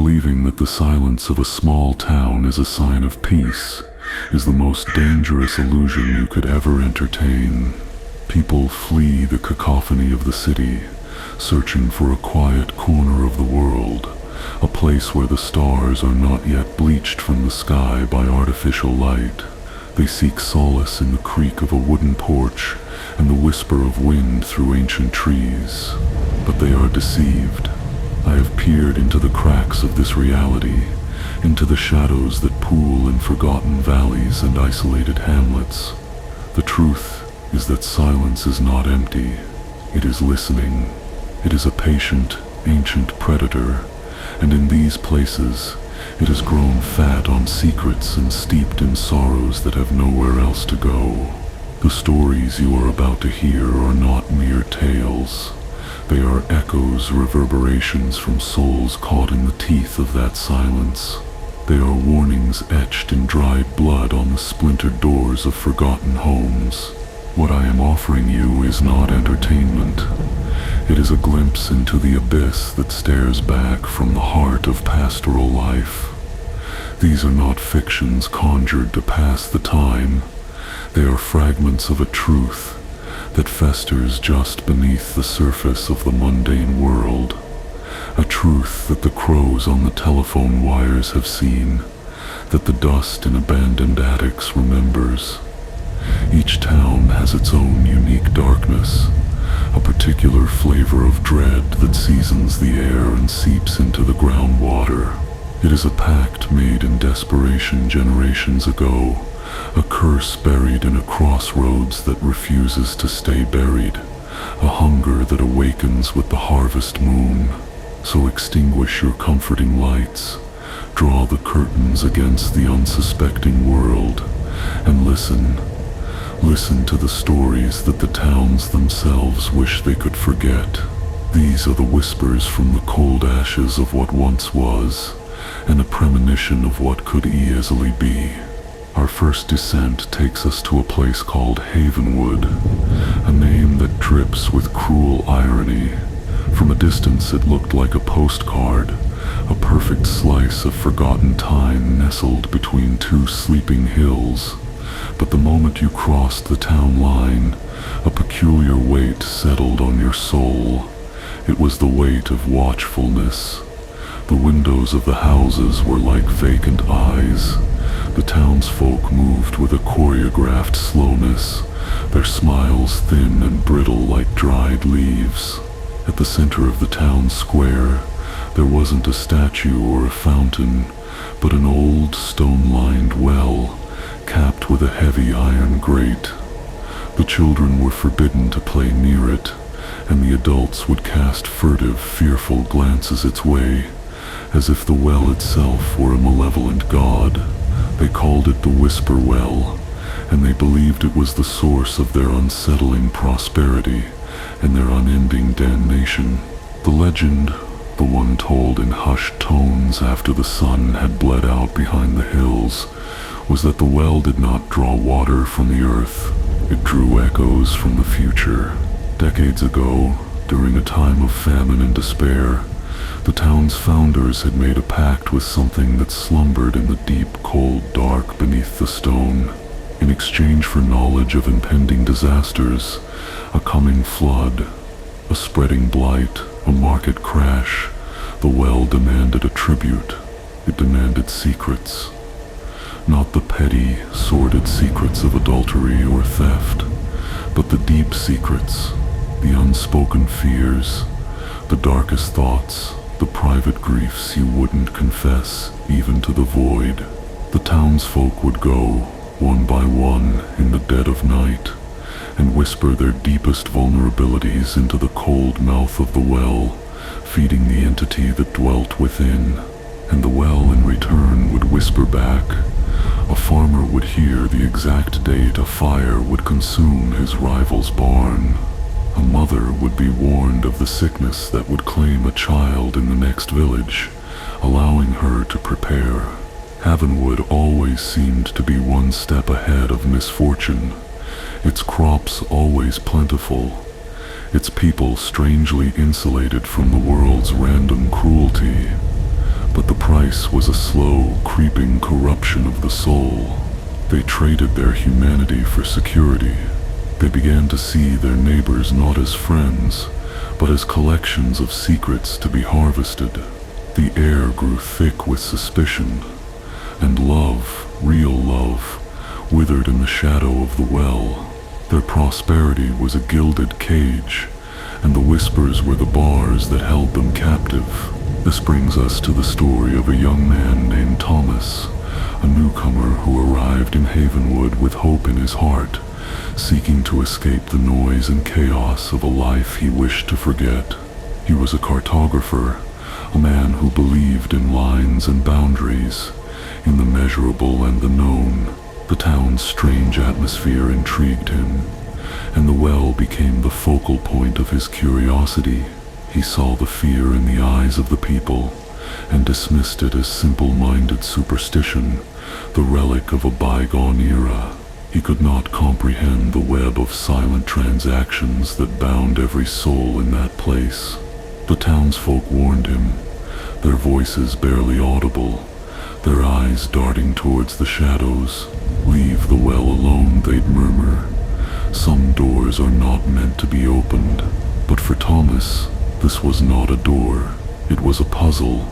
Believing that the silence of a small town is a sign of peace is the most dangerous illusion you could ever entertain. People flee the cacophony of the city, searching for a quiet corner of the world, a place where the stars are not yet bleached from the sky by artificial light. They seek solace in the creak of a wooden porch and the whisper of wind through ancient trees. But they are deceived. I have peered into the cracks of this reality, into the shadows that pool in forgotten valleys and isolated hamlets. The truth is that silence is not empty. It is listening. It is a patient, ancient predator, and in these places, it has grown fat on secrets and steeped in sorrows that have nowhere else to go. The stories you are about to hear are not mere tales. They are echoes, reverberations from souls caught in the teeth of that silence. They are warnings etched in dried blood on the splintered doors of forgotten homes. What I am offering you is not entertainment. It is a glimpse into the abyss that stares back from the heart of pastoral life. These are not fictions conjured to pass the time. They are fragments of a truth that festers just beneath the surface of the mundane world. A truth that the crows on the telephone wires have seen, that the dust in abandoned attics remembers. Each town has its own unique darkness, a particular flavor of dread that seasons the air and seeps into the groundwater. It is a pact made in desperation generations ago, a curse buried in a crossroads that refuses to stay buried, a hunger that awakens with the harvest moon. So extinguish your comforting lights, draw the curtains against the unsuspecting world, and listen. Listen to the stories that the towns themselves wish they could forget. These are the whispers from the cold ashes of what once was, and a premonition of what could easily be. Our first descent takes us to a place called Havenwood, a name that drips with cruel irony. From a distance it looked like a postcard, a perfect slice of forgotten time nestled between two sleeping hills. But the moment you crossed the town line, a peculiar weight settled on your soul. It was the weight of watchfulness. The windows of the houses were like vacant eyes. The townsfolk moved with a choreographed slowness, their smiles thin and brittle like dried leaves. At the center of the town square, there wasn't a statue or a fountain, but an old stone-lined well, capped with a heavy iron grate. The children were forbidden to play near it, and the adults would cast furtive, fearful glances its way, as if the well itself were a malevolent god. They called it the Whisper Well, and they believed it was the source of their unsettling prosperity and their unending damnation. The legend, the one told in hushed tones after the sun had bled out behind the hills, was that the well did not draw water from the earth. It drew echoes from the future. Decades ago, during a time of famine and despair, the town's founders had made a pact with something that slumbered in the deep, cold dark beneath the stone. In exchange for knowledge of impending disasters, a coming flood, a spreading blight, a market crash, the well demanded a tribute. It demanded secrets. Not the petty, sordid secrets of adultery or theft, but the deep secrets, the unspoken fears, the darkest thoughts, the private griefs you wouldn't confess even to the void. The townsfolk would go, one by one, in the dead of night, and whisper their deepest vulnerabilities into the cold mouth of the well, feeding the entity that dwelt within. And the well in return would whisper back. A farmer would hear the exact date a fire would consume his rival's barn. A mother would be warned of the sickness that would claim a child in the next village, allowing her to prepare. Havenwood always seemed to be one step ahead of misfortune, its crops always plentiful, its people strangely insulated from the world's random cruelty. But the price was a slow, creeping corruption of the soul. They traded their humanity for security. They began to see their neighbors not as friends, but as collections of secrets to be harvested. The air grew thick with suspicion, and love, real love, withered in the shadow of the well. Their prosperity was a gilded cage, and the whispers were the bars that held them captive. This brings us to the story of a young man named Thomas, a newcomer who arrived in Havenwood with hope in his heart, seeking to escape the noise and chaos of a life he wished to forget. He was a cartographer, a man who believed in lines and boundaries, in the measurable and the known. The town's strange atmosphere intrigued him, and the well became the focal point of his curiosity. He saw the fear in the eyes of the people, and dismissed it as simple-minded superstition, the relic of a bygone era. He could not comprehend the web of silent transactions that bound every soul in that place. The townsfolk warned him, their voices barely audible, their eyes darting towards the shadows. "Leave the well alone," they'd murmur. "Some doors are not meant to be opened." But for Thomas, this was not a door. It was a puzzle,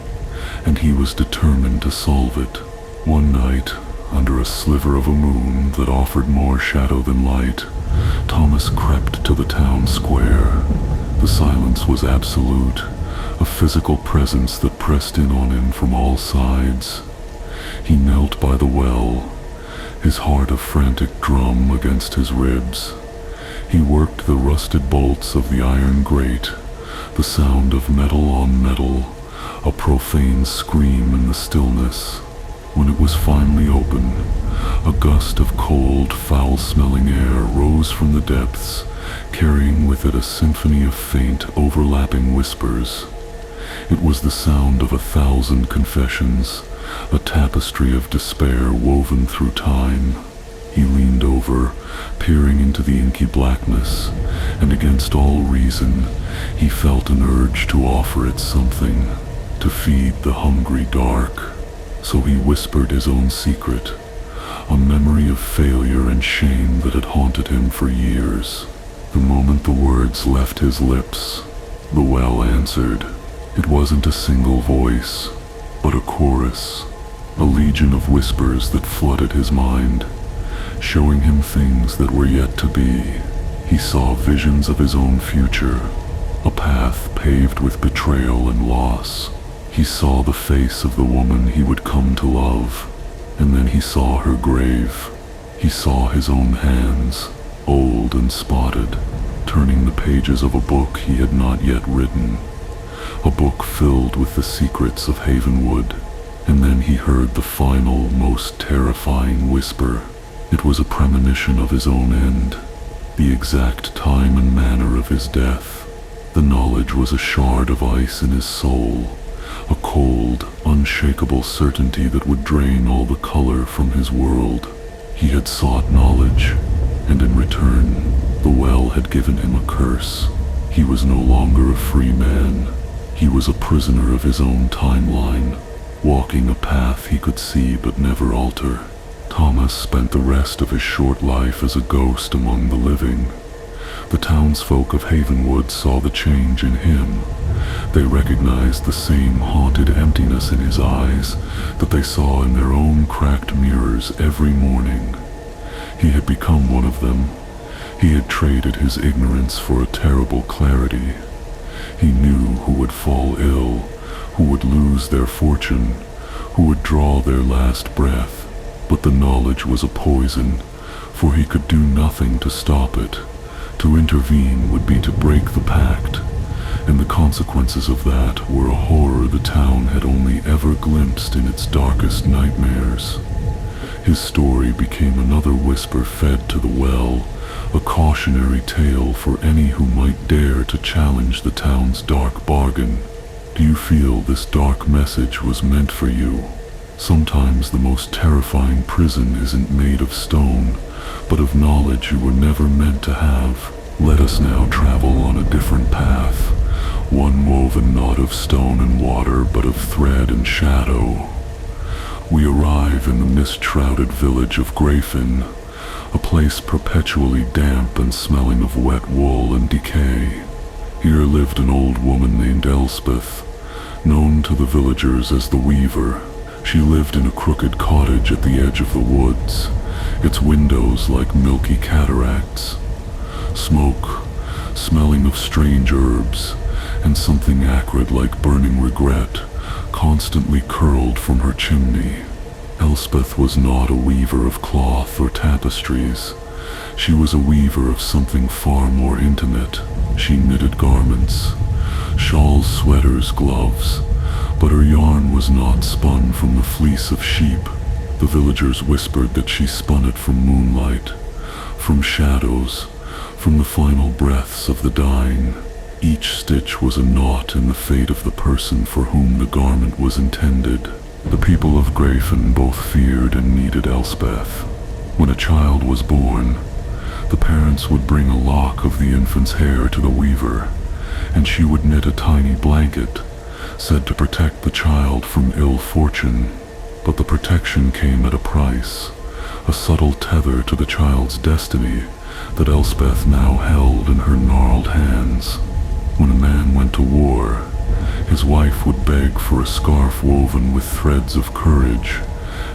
and he was determined to solve it. One night, under a sliver of a moon that offered more shadow than light, Thomas crept to the town square. The silence was absolute, a physical presence that pressed in on him from all sides. He knelt by the well, his heart a frantic drum against his ribs. He worked the rusted bolts of the iron grate, the sound of metal on metal, a profane scream in the stillness. When it was finally open, a gust of cold, foul-smelling air rose from the depths, carrying with it a symphony of faint, overlapping whispers. It was the sound of 1,000 confessions, a tapestry of despair woven through time. He leaned over, peering into the inky blackness, and against all reason, he felt an urge to offer it something, to feed the hungry dark. So he whispered his own secret, a memory of failure and shame that had haunted him for years. The moment the words left his lips, the well answered. It wasn't a single voice, but a chorus, a legion of whispers that flooded his mind, showing him things that were yet to be. He saw visions of his own future, a path paved with betrayal and loss. He saw the face of the woman he would come to love, and then he saw her grave. He saw his own hands, old and spotted, turning the pages of a book he had not yet written, a book filled with the secrets of Havenwood. And then he heard the final, most terrifying whisper. It was a premonition of his own end, the exact time and manner of his death. The knowledge was a shard of ice in his soul, a cold, unshakable certainty that would drain all the color from his world. He had sought knowledge, and in return, the well had given him a curse. He was no longer a free man. He was a prisoner of his own timeline, walking a path he could see but never alter. Thomas spent the rest of his short life as a ghost among the living. The townsfolk of Havenwood saw the change in him. They recognized the same haunted emptiness in his eyes that they saw in their own cracked mirrors every morning. He had become one of them. He had traded his ignorance for a terrible clarity. He knew who would fall ill, who would lose their fortune, who would draw their last breath. But the knowledge was a poison, for he could do nothing to stop it. To intervene would be to break the pact, and the consequences of that were a horror the town had only ever glimpsed in its darkest nightmares. His story became another whisper fed to the well, a cautionary tale for any who might dare to challenge the town's dark bargain. Do you feel this dark message was meant for you? Sometimes the most terrifying prison isn't made of stone, but of knowledge you were never meant to have. Let us now travel on a different path, one woven not of stone and water but of thread and shadow. We arrive in the mist-shrouded village of Greyfen, a place perpetually damp and smelling of wet wool and decay. Here lived an old woman named Elspeth, known to the villagers as the Weaver. She lived in a crooked cottage at the edge of the woods, its windows like milky cataracts. Smoke, smelling of strange herbs, and something acrid like burning regret, constantly curled from her chimney. Elspeth was not a weaver of cloth or tapestries. She was a weaver of something far more intimate. She knitted garments, shawls, sweaters, gloves, but her yarn was not spun from the fleece of sheep. The villagers whispered that she spun it from moonlight, from shadows, from the final breaths of the dying. Each stitch was a knot in the fate of the person for whom the garment was intended. The people of Greyfen both feared and needed Elspeth. When a child was born, the parents would bring a lock of the infant's hair to the weaver, and she would knit a tiny blanket, said to protect the child from ill fortune. But the protection came at a price, a subtle tether to the child's destiny that Elspeth now held in her gnarled hands. When a man went to war, his wife would beg for a scarf woven with threads of courage,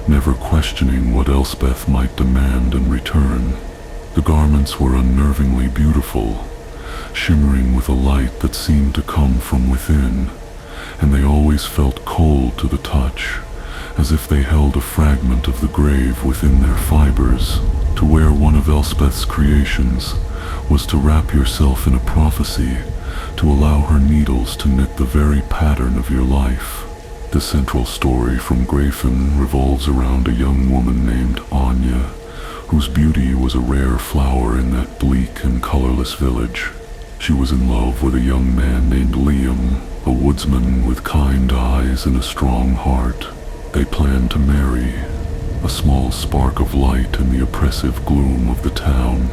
never questioning what Elspeth might demand in return. The garments were unnervingly beautiful, shimmering with a light that seemed to come from within, and they always felt cold to the touch, as if they held a fragment of the grave within their fibers. To wear one of Elspeth's creations was to wrap yourself in a prophecy, to allow her needles to knit the very pattern of your life. The central story from Greyfen revolves around a young woman named Anya, whose beauty was a rare flower in that bleak and colorless village. She was in love with a young man named Liam, a woodsman with kind eyes and a strong heart. They planned to marry, a small spark of light in the oppressive gloom of the town.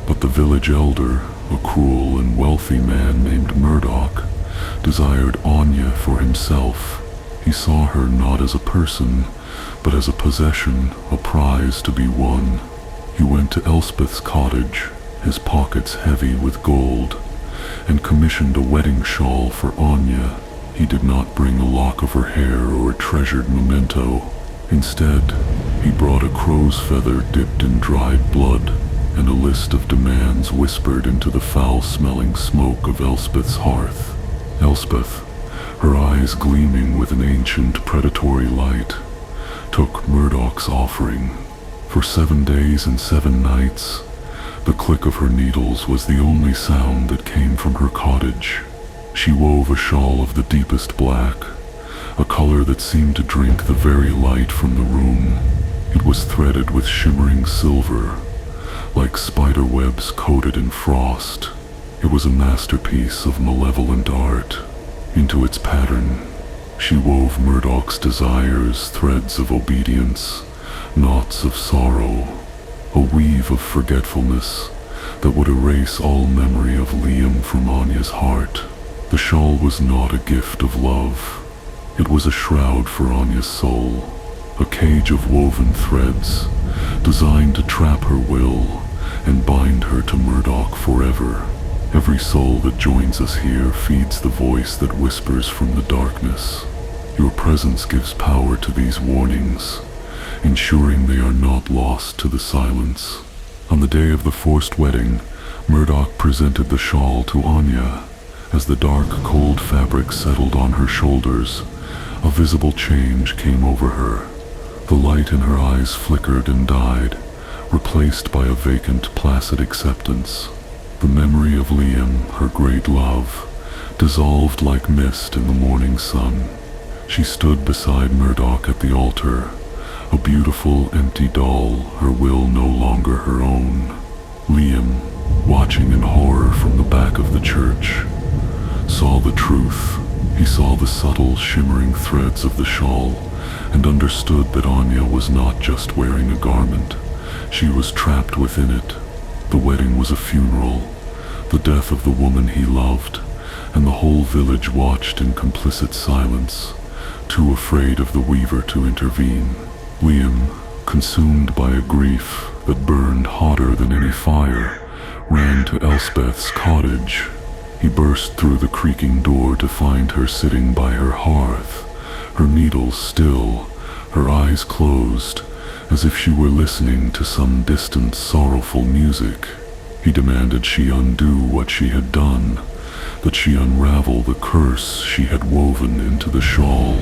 But the village elder, a cruel and wealthy man named Murdoch, desired Anya for himself. He saw her not as a person, but as a possession, a prize to be won. He went to Elspeth's cottage, his pockets heavy with gold, and commissioned a wedding shawl for Anya. He did not bring a lock of her hair or a treasured memento. Instead, he brought a crow's feather dipped in dried blood, and a list of demands whispered into the foul-smelling smoke of Elspeth's hearth. Elspeth, her eyes gleaming with an ancient predatory light, took Murdoch's offering. For 7 days and 7 nights, the click of her needles was the only sound that came from her cottage. She wove a shawl of the deepest black, a color that seemed to drink the very light from the room. It was threaded with shimmering silver, like spider webs coated in frost. It was a masterpiece of malevolent art. Into its pattern, she wove Murdoch's desires, threads of obedience, knots of sorrow, a weave of forgetfulness that would erase all memory of Liam from Anya's heart. The shawl was not a gift of love. It was a shroud for Anya's soul, a cage of woven threads designed to trap her will and bind her to Murdoch forever. Every soul that joins us here feeds the voice that whispers from the darkness. Your presence gives power to these warnings, ensuring they are not lost to the silence. On the day of the forced wedding, Murdoch presented the shawl to Anya. As the dark, cold fabric settled on her shoulders, a visible change came over her. The light in her eyes flickered and died, replaced by a vacant, placid acceptance. The memory of Liam, her great love, dissolved like mist in the morning sun. She stood beside Murdoch at the altar, a beautiful, empty doll, her will no longer her own. Liam, watching in horror from the back of the church, saw the truth. He saw the subtle, shimmering threads of the shawl and understood that Anya was not just wearing a garment. She was trapped within it. The wedding was a funeral, the death of the woman he loved, and the whole village watched in complicit silence, too afraid of the weaver to intervene. Liam, consumed by a grief that burned hotter than any fire, ran to Elspeth's cottage. He burst through the creaking door to find her sitting by her hearth, her needles still, her eyes closed, as if she were listening to some distant, sorrowful music. He demanded she undo what she had done, that she unravel the curse she had woven into the shawl.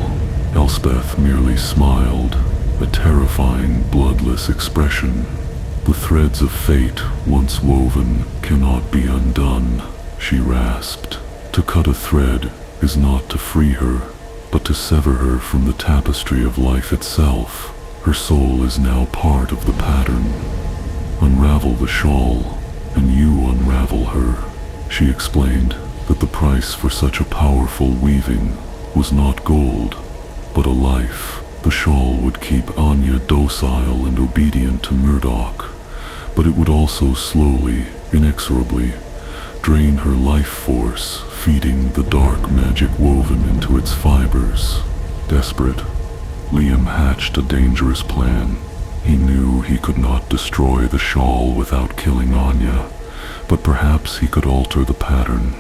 Elspeth merely smiled, a terrifying, bloodless expression. The threads of fate, once woven, cannot be undone, she rasped. To cut a thread is not to free her, but to sever her from the tapestry of life itself. Her soul is now part of the pattern. Unravel the shawl, and you unravel her. She explained that the price for such a powerful weaving was not gold, but a life. The shawl would keep Anya docile and obedient to Murdoch, but it would also slowly, inexorably, drain her life force, feeding the dark magic woven into its fibers. Desperate, Liam hatched a dangerous plan. He knew he could not destroy the shawl without killing Anya, but perhaps he could alter the pattern.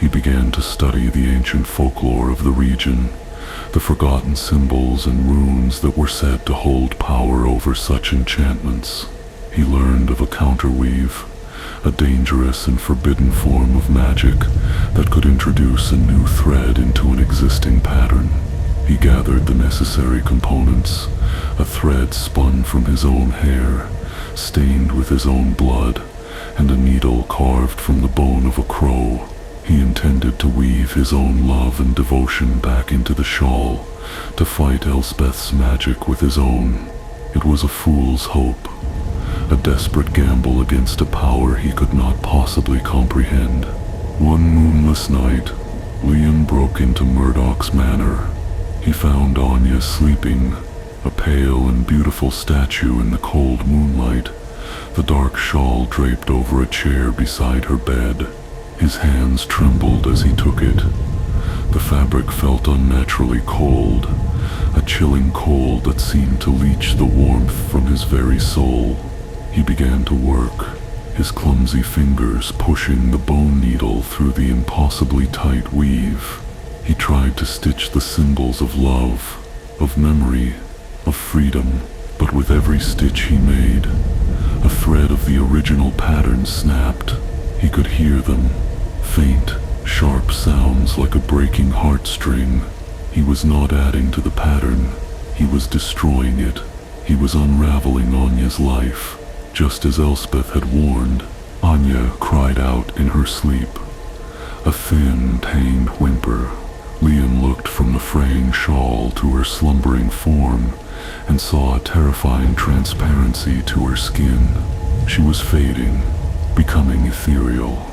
He began to study the ancient folklore of the region, the forgotten symbols and runes that were said to hold power over such enchantments. He learned of a counterweave, a dangerous and forbidden form of magic that could introduce a new thread into an existing pattern. He gathered the necessary components, a thread spun from his own hair, stained with his own blood, and a needle carved from the bone of a crow. He intended to weave his own love and devotion back into the shawl, to fight Elspeth's magic with his own. It was a fool's hope, a desperate gamble against a power he could not possibly comprehend. One moonless night, Liam broke into Murdoch's manor. He found Anya sleeping, a pale and beautiful statue in the cold moonlight, the dark shawl draped over a chair beside her bed. His hands trembled as he took it. The fabric felt unnaturally cold, a chilling cold that seemed to leach the warmth from his very soul. He began to work, his clumsy fingers pushing the bone needle through the impossibly tight weave. He tried to stitch the symbols of love, of memory, of freedom, but with every stitch he made, a thread of the original pattern snapped. He could hear them, faint, sharp sounds like a breaking heartstring. He was not adding to the pattern, he was destroying it. He was unraveling Anya's life, just as Elspeth had warned. Anya cried out in her sleep, a thin, pained whimper. Liam looked from the fraying shawl to her slumbering form and saw a terrifying transparency to her skin. She was fading, becoming ethereal.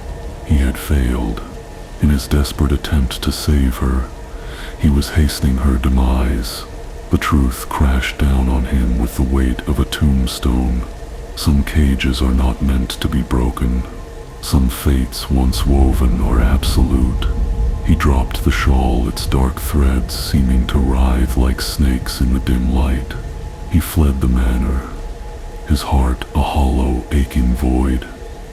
He had failed. In his desperate attempt to save her, he was hastening her demise. The truth crashed down on him with the weight of a tombstone. Some cages are not meant to be broken. Some fates once woven are absolute. He dropped the shawl, its dark threads seeming to writhe like snakes in the dim light. He fled the manor, his heart a hollow, aching void.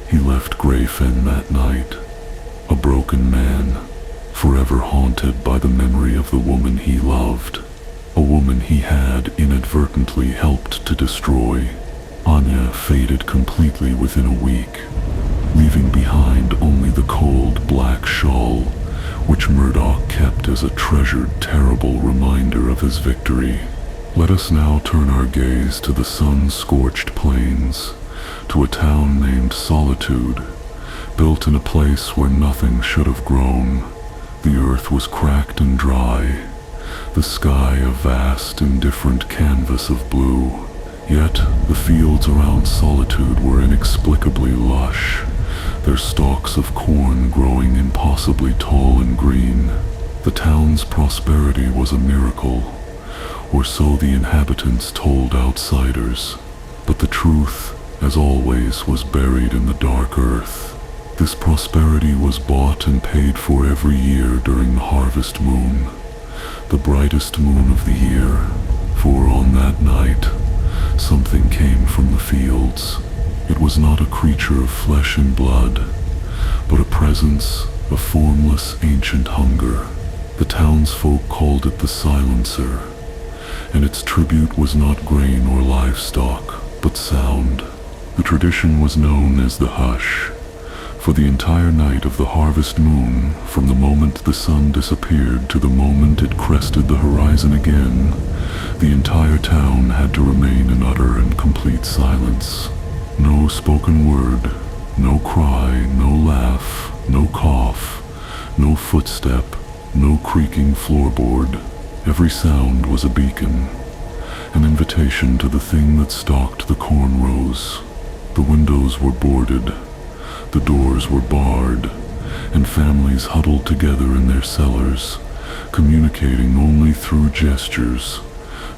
He left Greyfen that night, a broken man, forever haunted by the memory of the woman he loved, a woman he had inadvertently helped to destroy. Anya faded completely within a week, leaving behind only the cold black shawl, which Murdoch kept as a treasured, terrible reminder of his victory. Let us now turn our gaze to the sun-scorched plains, to a town named Solitude, built in a place where nothing should have grown. The earth was cracked and dry, the sky a vast, indifferent canvas of blue. Yet the fields around Solitude were inexplicably lush, their stalks of corn growing impossibly tall and green. The town's prosperity was a miracle, or so the inhabitants told outsiders, but the truth, as always, was buried in the dark earth. This prosperity was bought and paid for every year during the harvest moon, the brightest moon of the year, for on that night, something came from the fields. It was not a creature of flesh and blood, but a presence of formless ancient hunger. The townsfolk called it the Silencer, and its tribute was not grain or livestock, but sound. The tradition was known as the Hush. For the entire night of the harvest moon, from the moment the sun disappeared to the moment it crested the horizon again, the entire town had to remain in utter and complete silence. No spoken word, no cry, no laugh, no cough, no footstep, no creaking floorboard. Every sound was a beacon, an invitation to the thing that stalked the corn rows. The windows were boarded, the doors were barred, and families huddled together in their cellars, communicating only through gestures,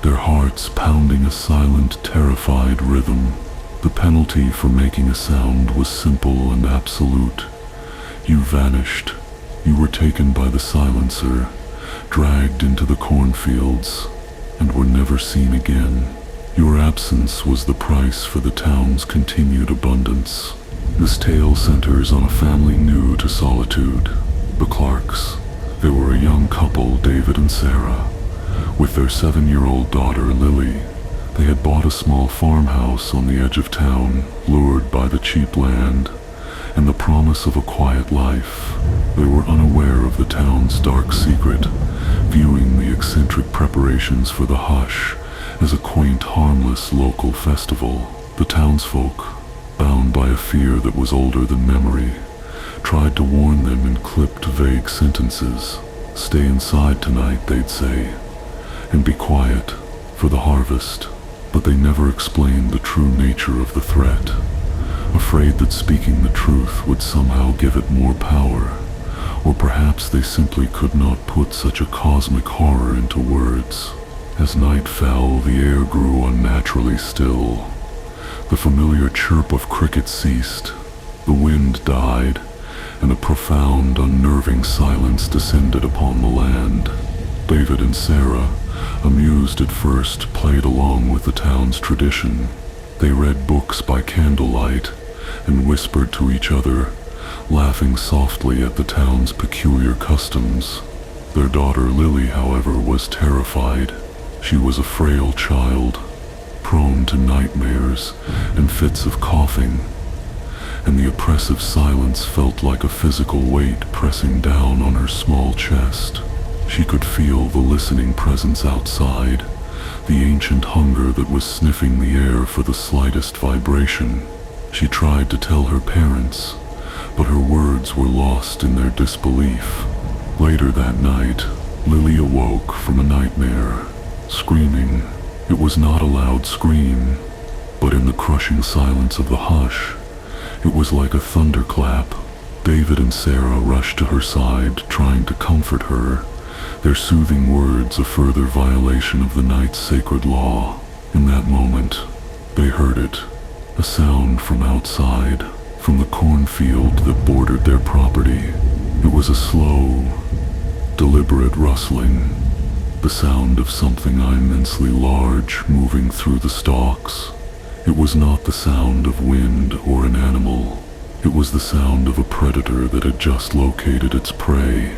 their hearts pounding a silent, terrified rhythm. The penalty for making a sound was simple and absolute. You vanished. You were taken by the Silencer, dragged into the cornfields, and were never seen again. Your absence was the price for the town's continued abundance. This tale centers on a family new to Solitude, the Clarks. They were a young couple, David and Sarah, with their 7-year-old daughter, Lily. They had bought a small farmhouse on the edge of town, lured by the cheap land and the promise of a quiet life. They were unaware of the town's dark secret, viewing the eccentric preparations for the Hush as a quaint, harmless local festival. The townsfolk, bound by a fear that was older than memory, tried to warn them in clipped, vague sentences. Stay inside tonight, they'd say, and be quiet for the harvest. But they never explained the true nature of the threat, afraid that speaking the truth would somehow give it more power, or perhaps they simply could not put such a cosmic horror into words. As night fell, the air grew unnaturally still. The familiar chirp of crickets ceased, the wind died, and a profound, unnerving silence descended upon the land. David and Sarah, amused at first, played along with the town's tradition. They read books by candlelight and whispered to each other, laughing softly at the town's peculiar customs. Their daughter Lily, however, was terrified. She was a frail child, prone to nightmares and fits of coughing, and the oppressive silence felt like a physical weight pressing down on her small chest. She could feel the listening presence outside, the ancient hunger that was sniffing the air for the slightest vibration. She tried to tell her parents, but her words were lost in their disbelief. Later that night, Lily awoke from a nightmare, screaming. It was not a loud scream, but in the crushing silence of the hush, it was like a thunderclap. David and Sarah rushed to her side, trying to comfort her, their soothing words a further violation of the night's sacred law. In that moment, they heard it, a sound from outside, from the cornfield that bordered their property. It was a slow, deliberate rustling, the sound of something immensely large moving through the stalks. It was not the sound of wind or an animal. It was the sound of a predator that had just located its prey.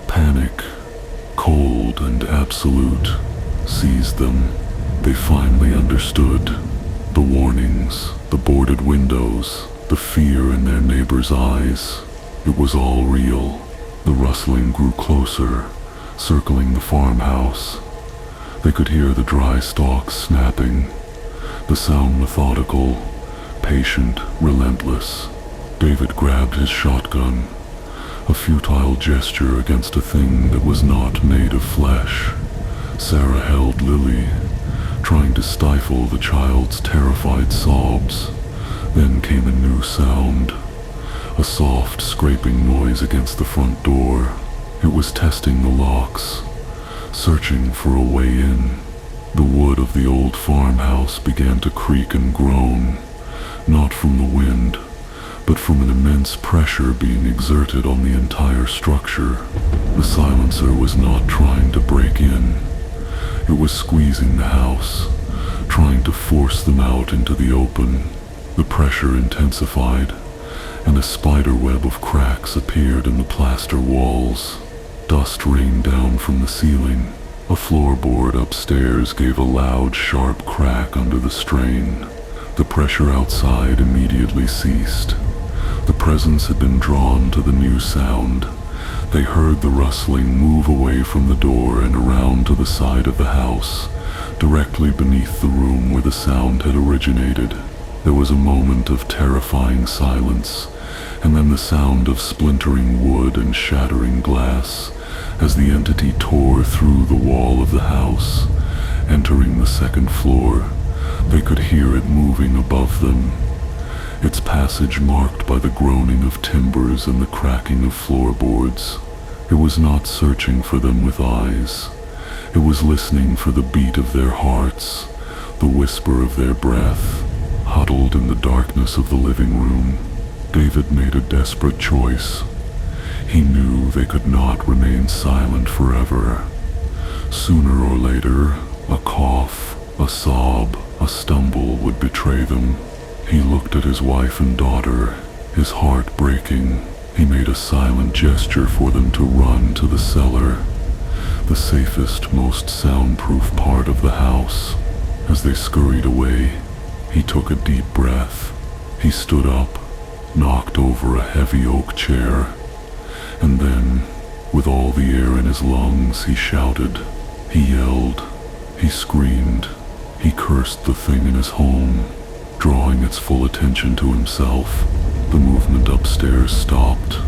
Panic, cold and absolute, seized them. They finally understood. The warnings, the boarded windows, the fear in their neighbors' eyes. It was all real. The rustling grew closer, circling the farmhouse. They could hear the dry stalks snapping, the sound methodical, patient, relentless. David grabbed his shotgun, a futile gesture against a thing that was not made of flesh. Sarah held Lily, trying to stifle the child's terrified sobs. Then came a new sound, a soft scraping noise against the front door. It was testing the locks, searching for a way in. The wood of the old farmhouse began to creak and groan, not from the wind, but from an immense pressure being exerted on the entire structure. The silencer was not trying to break in. It was squeezing the house, trying to force them out into the open. The pressure intensified, and a spider web of cracks appeared in the plaster walls. Dust rained down from the ceiling. A floorboard upstairs gave a loud, sharp crack under the strain. The pressure outside immediately ceased. The presence had been drawn to the new sound. They heard the rustling move away from the door and around to the side of the house, directly beneath the room where the sound had originated. There was a moment of terrifying silence, and then the sound of splintering wood and shattering glass as the entity tore through the wall of the house, entering the second floor. They could hear it moving above them, its passage marked by the groaning of timbers and the cracking of floorboards. It was not searching for them with eyes. It was listening for the beat of their hearts, the whisper of their breath. Huddled in the darkness of the living room, David made a desperate choice. He knew they could not remain silent forever. Sooner or later, a cough, a sob, a stumble would betray them. He looked at his wife and daughter, his heart breaking. He made a silent gesture for them to run to the cellar, the safest, most soundproof part of the house. As they scurried away, he took a deep breath. He stood up, knocked over a heavy oak chair, and then, with all the air in his lungs, he shouted. He yelled. He screamed. He cursed the thing in his home, drawing its full attention to himself. The movement upstairs stopped,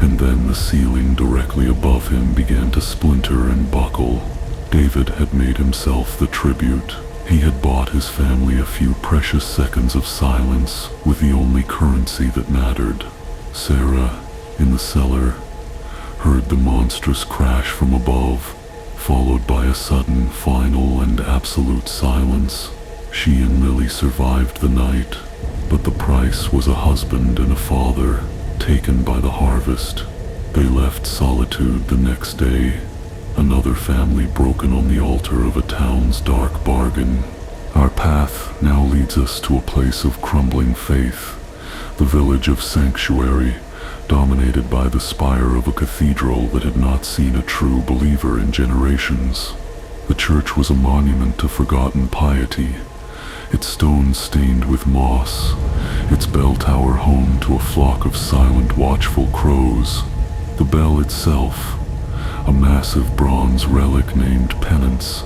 and then the ceiling directly above him began to splinter and buckle. David had made himself the tribute. He had bought his family a few precious seconds of silence with the only currency that mattered. Sarah, in the cellar, heard the monstrous crash from above, followed by a sudden, final, and absolute silence. She and Lily survived the night, but the price was a husband and a father, taken by the harvest. They left Solitude the next day, another family broken on the altar of a town's dark bargain. Our path now leads us to a place of crumbling faith, the village of Sanctuary, dominated by the spire of a cathedral that had not seen a true believer in generations. The church was a monument to forgotten piety, its stones stained with moss, its bell tower home to a flock of silent, watchful crows. The bell itself, a massive bronze relic named Penance,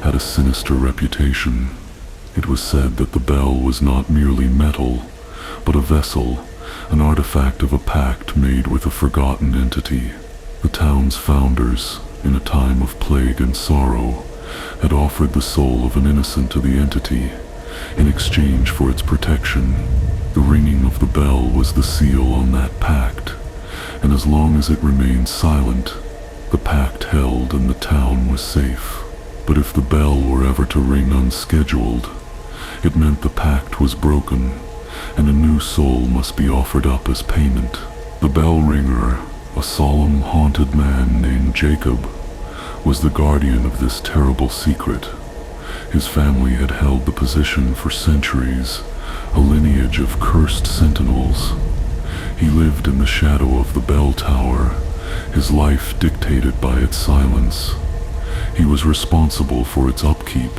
had a sinister reputation. It was said that the bell was not merely metal, but a vessel, an artifact of a pact made with a forgotten entity. The town's founders, in a time of plague and sorrow, had offered the soul of an innocent to the entity, in exchange for its protection. The ringing of the bell was the seal on that pact, and as long as it remained silent, the pact held and the town was safe. But if the bell were ever to ring unscheduled, it meant the pact was broken, and a new soul must be offered up as payment. The bell ringer, a solemn, haunted man named Jacob, was the guardian of this terrible secret. His family had held the position for centuries, a lineage of cursed sentinels. He lived in the shadow of the bell tower, his life dictated by its silence. He was responsible for its upkeep,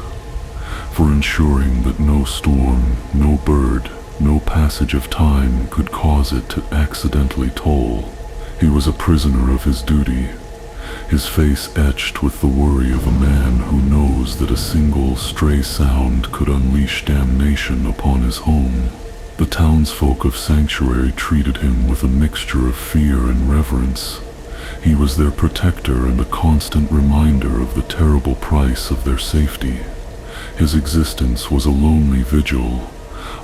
for ensuring that no storm, no bird, no passage of time could cause it to accidentally toll. He was a prisoner of his duty, his face etched with the worry of a man who knows that a single stray sound could unleash damnation upon his home. The townsfolk of Sanctuary treated him with a mixture of fear and reverence. He was their protector and a constant reminder of the terrible price of their safety. His existence was a lonely vigil,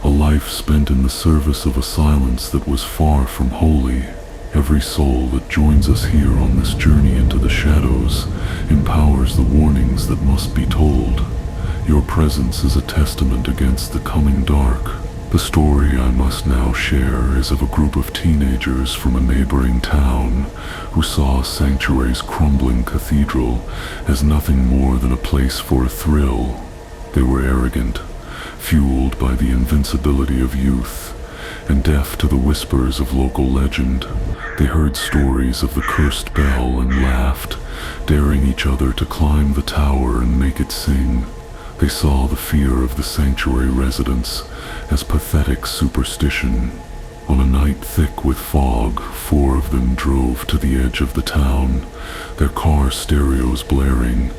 a life spent in the service of a silence that was far from holy. Every soul that joins us here on this journey into the shadows empowers the warnings that must be told. Your presence is a testament against the coming dark. The story I must now share is of a group of teenagers from a neighboring town who saw Sanctuary's crumbling cathedral as nothing more than a place for a thrill. They were arrogant, fueled by the invincibility of youth, and deaf to the whispers of local legend. They heard stories of the cursed bell and laughed, daring each other to climb the tower and make it sing. They saw the fear of the sanctuary residents as pathetic superstition. On a night thick with fog, 4 of them drove to the edge of the town, their car stereos blaring,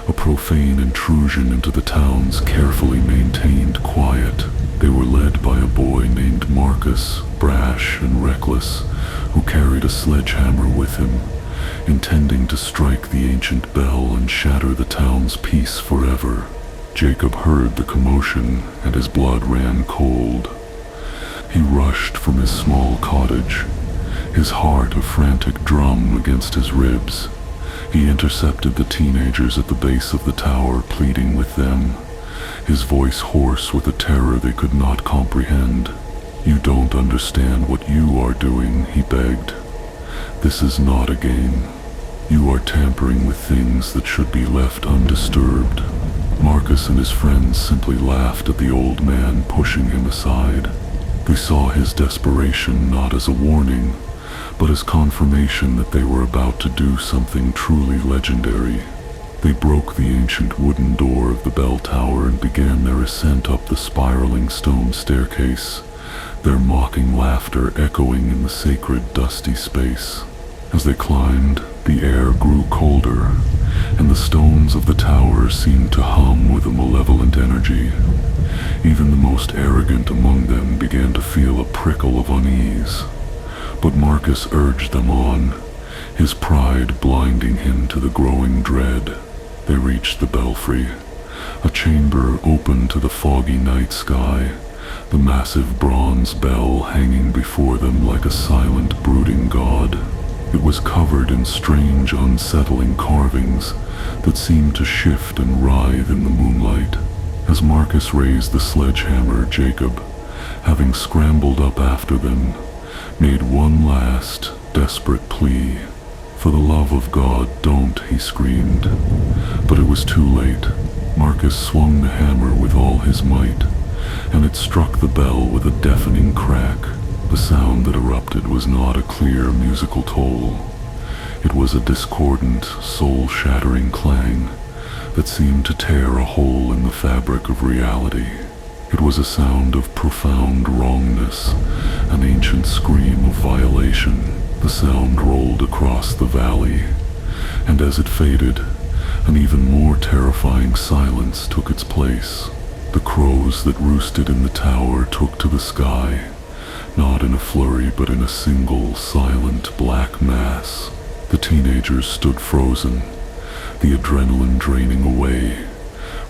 a profane intrusion into the town's carefully maintained quiet. They were led by a boy named Marcus, brash and reckless, who carried a sledgehammer with him, intending to strike the ancient bell and shatter the town's peace forever. Jacob heard the commotion, and his blood ran cold. He rushed from his small cottage, his heart a frantic drum against his ribs. He intercepted the teenagers at the base of the tower, pleading with them, his voice hoarse with a terror they could not comprehend. "You don't understand what you are doing," he begged. "This is not a game. You are tampering with things that should be left undisturbed." Marcus and his friends simply laughed at the old man, pushing him aside. They saw his desperation not as a warning, but as confirmation that they were about to do something truly legendary. They broke the ancient wooden door of the bell tower and began their ascent up the spiraling stone staircase, their mocking laughter echoing in the sacred dusty space. As they climbed, the air grew colder, and the stones of the tower seemed to hum with a malevolent energy. Even the most arrogant among them began to feel a prickle of unease. But Marcus urged them on, his pride blinding him to the growing dread. They reached the belfry, a chamber open to the foggy night sky, the massive bronze bell hanging before them like a silent, brooding god. It was covered in strange, unsettling carvings that seemed to shift and writhe in the moonlight. As Marcus raised the sledgehammer, Jacob, having scrambled up after them, made one last, desperate plea. "For the love of God, don't," he screamed. But it was too late. Marcus swung the hammer with all his might, and it struck the bell with a deafening crack. The sound that erupted was not a clear musical toll. It was a discordant, soul-shattering clang that seemed to tear a hole in the fabric of reality. It was a sound of profound wrongness, an ancient scream of violation. The sound rolled across the valley, and as it faded, an even more terrifying silence took its place. The crows that roosted in the tower took to the sky, not in a flurry but in a single, silent black mass. The teenagers stood frozen, the adrenaline draining away,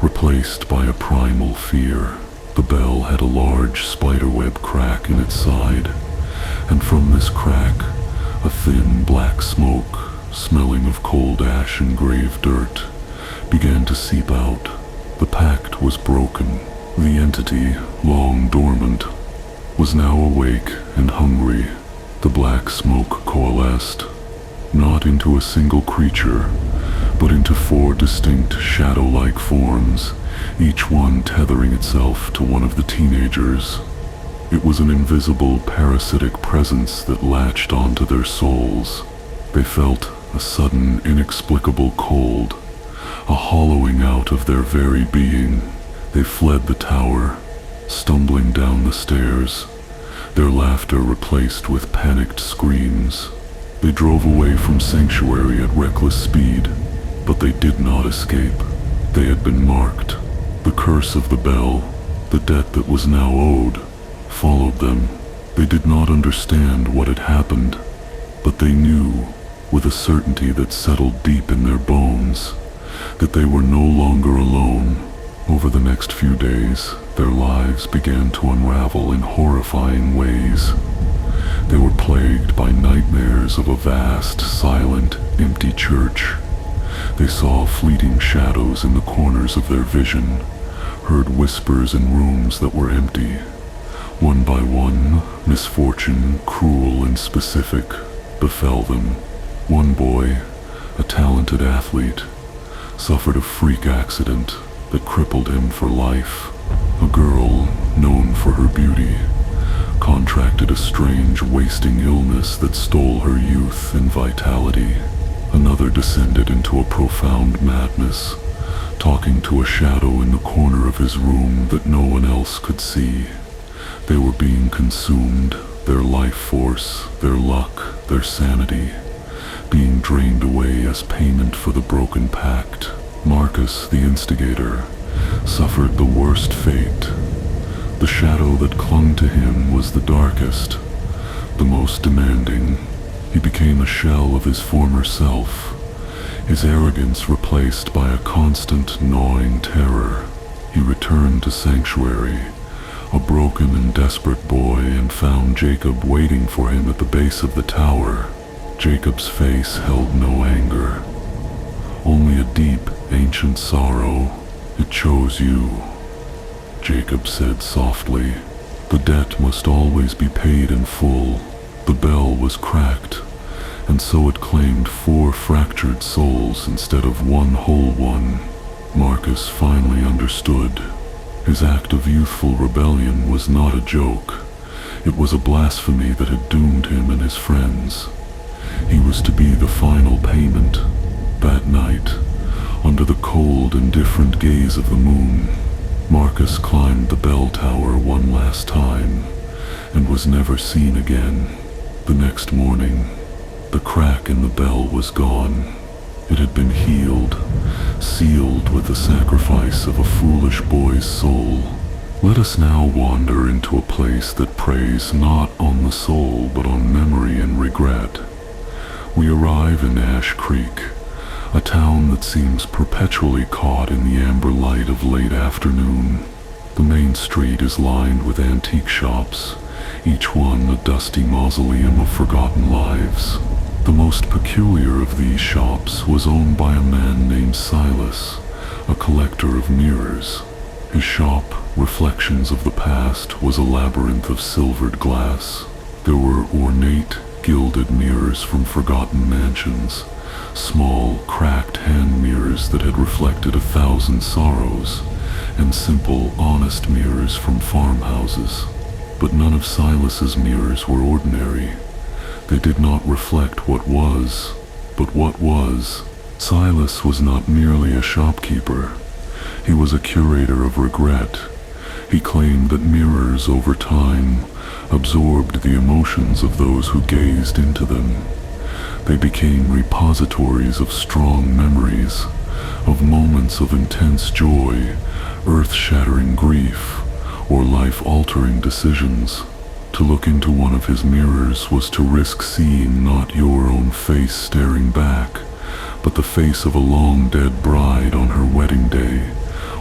replaced by a primal fear. The bell had a large spiderweb crack in its side, and from this crack, a thin black smoke, smelling of cold ash and grave dirt, began to seep out. The pact was broken. The entity, long dormant, was now awake and hungry. The black smoke coalesced, not into a single creature, but into 4 distinct shadow-like forms, each one tethering itself to one of the teenagers. It was an invisible, parasitic presence that latched onto their souls. They felt a sudden, inexplicable cold, a hollowing out of their very being. They fled the tower, stumbling down the stairs, their laughter replaced with panicked screams. They drove away from Sanctuary at reckless speed, but they did not escape. They had been marked. The curse of the bell, the debt that was now owed, followed them. They did not understand what had happened, but they knew, with a certainty that settled deep in their bones, that they were no longer alone. Over the next few days, their lives began to unravel in horrifying ways. They were plagued by nightmares of a vast, silent, empty church. They saw fleeting shadows in the corners of their vision, heard whispers in rooms that were empty, One by one, misfortune, cruel and specific, befell them. One boy, a talented athlete, suffered a freak accident that crippled him for life. A girl, known for her beauty, contracted a strange wasting illness that stole her youth and vitality. Another descended into a profound madness, talking to a shadow in the corner of his room that no one else could see. They were being consumed, their life force, their luck, their sanity, being drained away as payment for the broken pact. Marcus, the instigator, suffered the worst fate. The shadow that clung to him was the darkest, the most demanding. He became a shell of his former self, his arrogance replaced by a constant gnawing terror. He returned to Sanctuary, a broken and desperate boy, and found Jacob waiting for him at the base of the tower. Jacob's face held no anger, only a deep, ancient sorrow. "It chose you," Jacob said softly. "The debt must always be paid in full." The bell was cracked, and so it claimed 4 fractured souls instead of one whole one. Marcus finally understood. His act of youthful rebellion was not a joke. It was a blasphemy that had doomed him and his friends. He was to be the final payment. That night, under the cold, indifferent gaze of the moon, Marcus climbed the bell tower one last time and was never seen again. The next morning, the crack in the bell was gone. It had been healed, sealed with the sacrifice of a foolish boy's soul. Let us now wander into a place that preys not on the soul but on memory and regret. We arrive in Ash Creek, a town that seems perpetually caught in the amber light of late afternoon. The main street is lined with antique shops, each one a dusty mausoleum of forgotten lives. The most peculiar of these shops was owned by a man named Silas, a collector of mirrors. His shop, Reflections of the Past, was a labyrinth of silvered glass. There were ornate, gilded mirrors from forgotten mansions, small, cracked hand mirrors that had reflected 1,000 sorrows, and simple, honest mirrors from farmhouses. But none of Silas's mirrors were ordinary. They did not reflect what was, but what was. Silas was not merely a shopkeeper. He was a curator of regret. He claimed that mirrors over time absorbed the emotions of those who gazed into them. They became repositories of strong memories, of moments of intense joy, earth-shattering grief, or life-altering decisions. To look into one of his mirrors was to risk seeing not your own face staring back, but the face of a long-dead bride on her wedding day,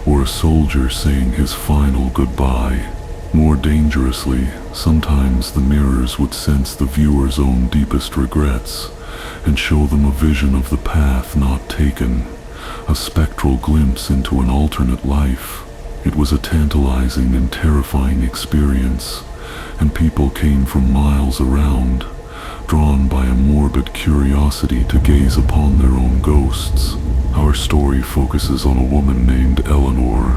or a soldier saying his final goodbye. More dangerously, sometimes the mirrors would sense the viewer's own deepest regrets and show them a vision of the path not taken, a spectral glimpse into an alternate life. It was a tantalizing and terrifying experience, and people came from miles around, drawn by a morbid curiosity to gaze upon their own ghosts. Our story focuses on a woman named Eleanor,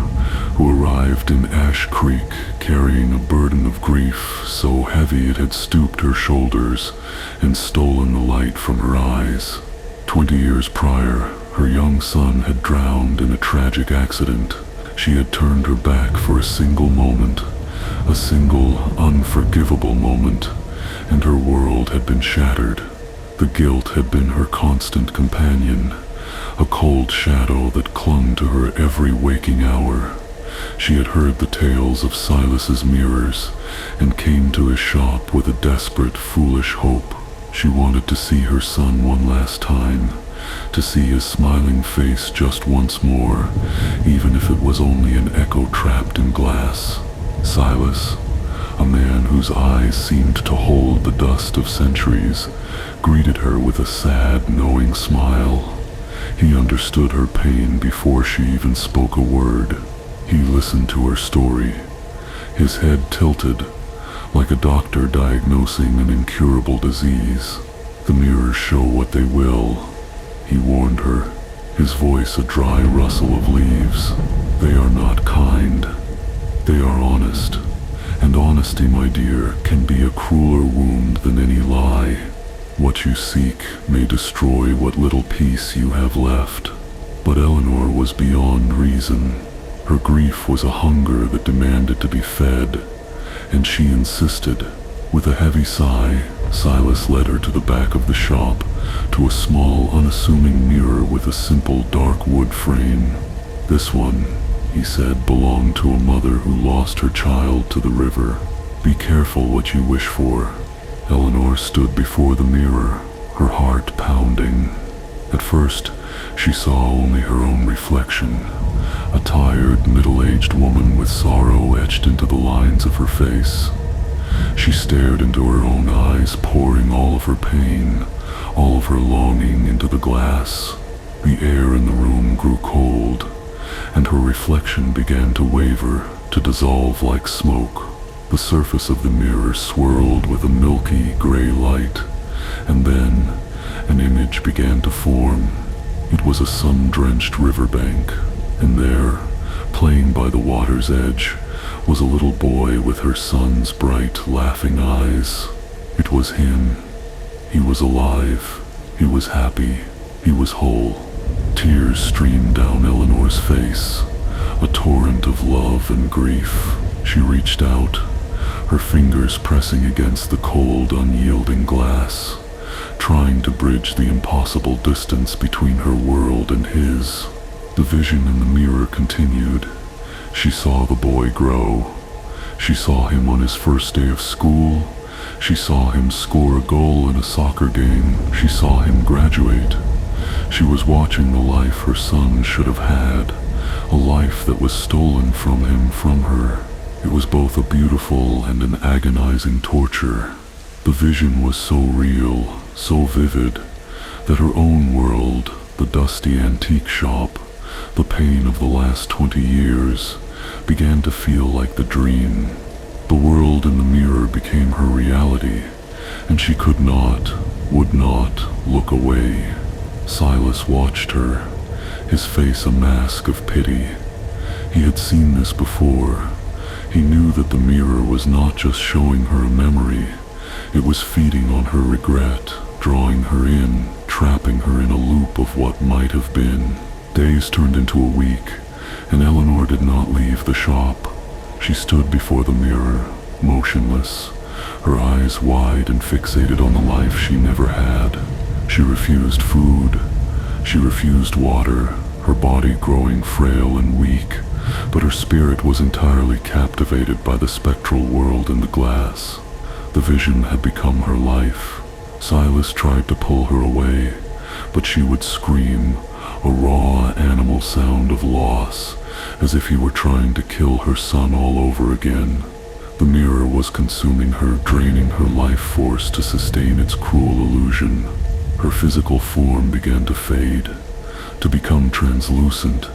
who arrived in Ash Creek carrying a burden of grief so heavy it had stooped her shoulders and stolen the light from her eyes. 20 years prior, her young son had drowned in a tragic accident. She had turned her back for a single moment, a single, unforgivable moment, and her world had been shattered. The guilt had been her constant companion, a cold shadow that clung to her every waking hour. She had heard the tales of Silas's mirrors and came to his shop with a desperate, foolish hope. She wanted to see her son one last time, to see his smiling face just once more, even if it was only an echo trapped in glass. Silas, a man whose eyes seemed to hold the dust of centuries, greeted her with a sad, knowing smile. He understood her pain before she even spoke a word. He listened to her story, his head tilted, like a doctor diagnosing an incurable disease. "The mirrors show what they will," he warned her, his voice a dry rustle of leaves. "They are not kind. They are honest. And honesty, my dear, can be a crueler wound than any lie. What you seek may destroy what little peace you have left." But Eleanor was beyond reason. Her grief was a hunger that demanded to be fed, and she insisted. With a heavy sigh, Silas led her to the back of the shop, to a small, unassuming mirror with a simple, dark wood frame. "This one," he said, "belonged to a mother who lost her child to the river. Be careful what you wish for." Eleanor stood before the mirror, her heart pounding. At first, she saw only her own reflection, a tired, middle-aged woman with sorrow etched into the lines of her face. She stared into her own eyes, pouring all of her pain, all of her longing into the glass. The air in the room grew cold, and her reflection began to waver, to dissolve like smoke. The surface of the mirror swirled with a milky, gray light, and then an image began to form. It was a sun-drenched riverbank, and there, playing by the water's edge, was a little boy with her son's bright, laughing eyes. It was him. He was alive. He was happy. He was whole. Tears streamed down Eleanor's face, a torrent of love and grief. She reached out, her fingers pressing against the cold, unyielding glass, trying to bridge the impossible distance between her world and his. The vision in the mirror continued. She saw the boy grow. She saw him on his first day of school. She saw him score a goal in a soccer game. She saw him graduate. She was watching the life her son should have had, a life that was stolen from him, from her. It was both a beautiful and an agonizing torture. The vision was so real, so vivid, that her own world, the dusty antique shop, the pain of the last 20 years, began to feel like the dream. The world in the mirror became her reality, and she could not, would not, look away. Silas watched her, his face a mask of pity. He had seen this before. He knew that the mirror was not just showing her a memory, it was feeding on her regret, drawing her in, trapping her in a loop of what might have been. Days turned into a week, and Eleanor did not leave the shop. She stood before the mirror, motionless, her eyes wide and fixated on the life she never had. She refused food. She refused water, her body growing frail and weak, but her spirit was entirely captivated by the spectral world in the glass. The vision had become her life. Silas tried to pull her away, but she would scream, a raw animal sound of loss, as if he were trying to kill her son all over again. The mirror was consuming her, draining her life force to sustain its cruel illusion. Her physical form began to fade, to become translucent,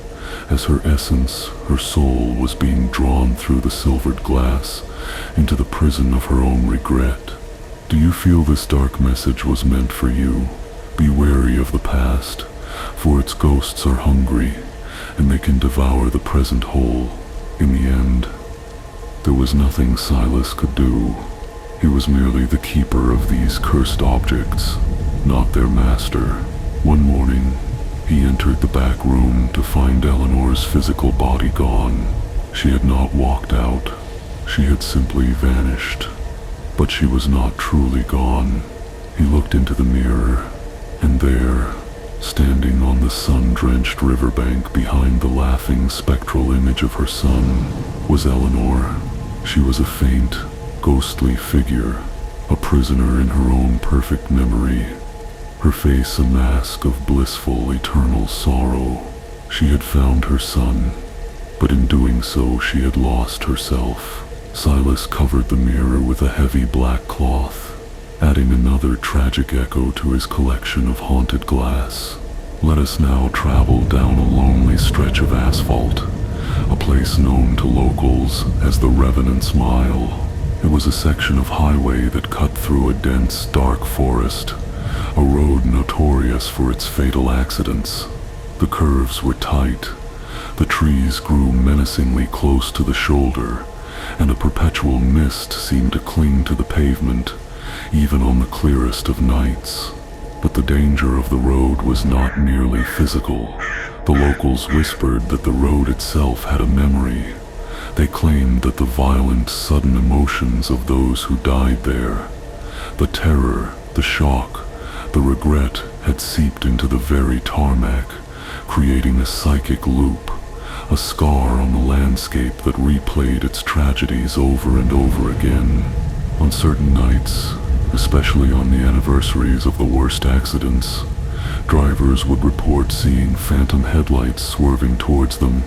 as her essence, her soul, was being drawn through the silvered glass into the prison of her own regret. Do you feel this dark message was meant for you? Be wary of the past, for its ghosts are hungry, and they can devour the present whole. In the end, there was nothing Silas could do. He was merely the keeper of these cursed objects, not their master. One morning, he entered the back room to find Eleanor's physical body gone. She had not walked out. She had simply vanished. But she was not truly gone. He looked into the mirror, and there, standing on the sun-drenched riverbank behind the laughing spectral image of her son, was Eleanor. She was a faint, ghostly figure, a prisoner in her own perfect memory, her face a mask of blissful, eternal sorrow. She had found her son, but in doing so she had lost herself. Silas covered the mirror with a heavy black cloth, adding another tragic echo to his collection of haunted glass. Let us now travel down a lonely stretch of asphalt, a place known to locals as the Revenant's Mile. It was a section of highway that cut through a dense, dark forest, a road notorious for its fatal accidents. The curves were tight, the trees grew menacingly close to the shoulder, and a perpetual mist seemed to cling to the pavement, even on the clearest of nights. But the danger of the road was not merely physical. The locals whispered that the road itself had a memory. They claimed that the violent, sudden emotions of those who died there, the terror, the shock, the regret had seeped into the very tarmac, creating a psychic loop, a scar on the landscape that replayed its tragedies over and over again. On certain nights, especially on the anniversaries of the worst accidents, drivers would report seeing phantom headlights swerving towards them,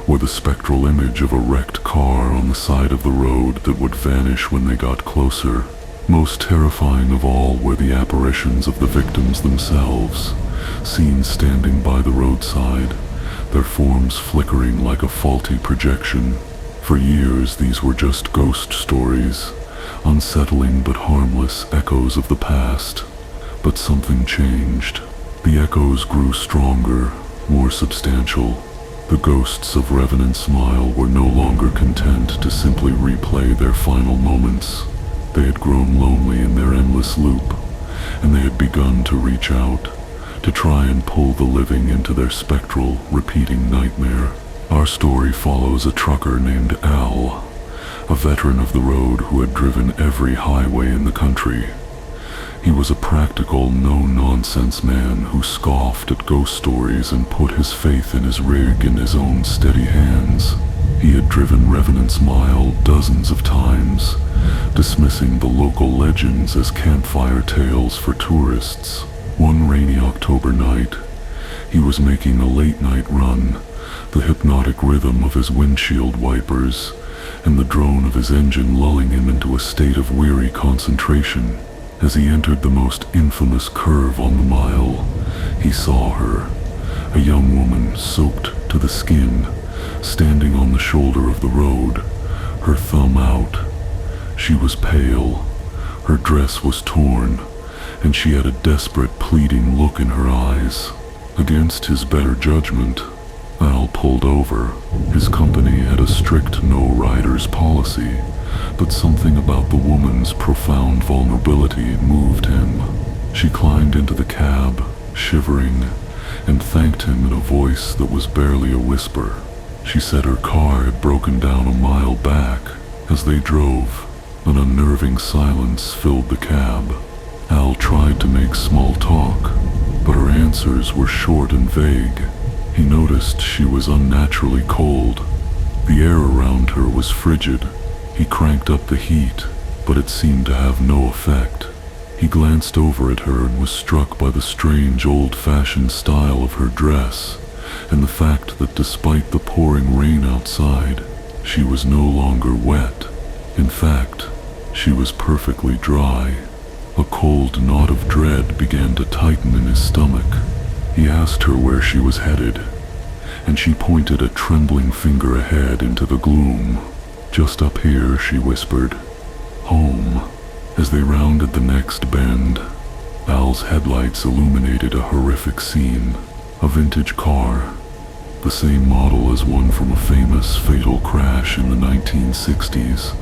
or the spectral image of a wrecked car on the side of the road that would vanish when they got closer. Most terrifying of all were the apparitions of the victims themselves, seen standing by the roadside, their forms flickering like a faulty projection. For years these were just ghost stories, unsettling but harmless echoes of the past. But something changed. The echoes grew stronger, more substantial. The ghosts of Revenant Smile were no longer content to simply replay their final moments. They had grown lonely in their endless loop, and they had begun to reach out, to try and pull the living into their spectral, repeating nightmare. Our story follows a trucker named Al, a veteran of the road who had driven every highway in the country. He was a practical, no-nonsense man who scoffed at ghost stories and put his faith in his rig and his own steady hands. He had driven Revenant Smile dozens of times, dismissing the local legends as campfire tales for tourists. One rainy October night, he was making a late-night run, the hypnotic rhythm of his windshield wipers and the drone of his engine lulling him into a state of weary concentration. As he entered the most infamous curve on the mile, he saw her, a young woman soaked to the skin, standing on the shoulder of the road, her thumb out. She was pale, her dress was torn, and she had a desperate, pleading look in her eyes. Against his better judgment, Al pulled over. His company had a strict no-riders policy, but something about the woman's profound vulnerability moved him. She climbed into the cab, shivering, and thanked him in a voice that was barely a whisper. She said her car had broken down a mile back. As they drove, an unnerving silence filled the cab. Al tried to make small talk, but her answers were short and vague. He noticed she was unnaturally cold. The air around her was frigid. He cranked up the heat, but it seemed to have no effect. He glanced over at her and was struck by the strange old-fashioned style of her dress, and the fact that despite the pouring rain outside, she was no longer wet. In fact, she was perfectly dry. A cold knot of dread began to tighten in his stomach. He asked her where she was headed, and she pointed a trembling finger ahead into the gloom. "Just up here," she whispered. "Home." As they rounded the next bend, Al's headlights illuminated a horrific scene. A vintage car, the same model as one from a famous fatal crash in the 1960s,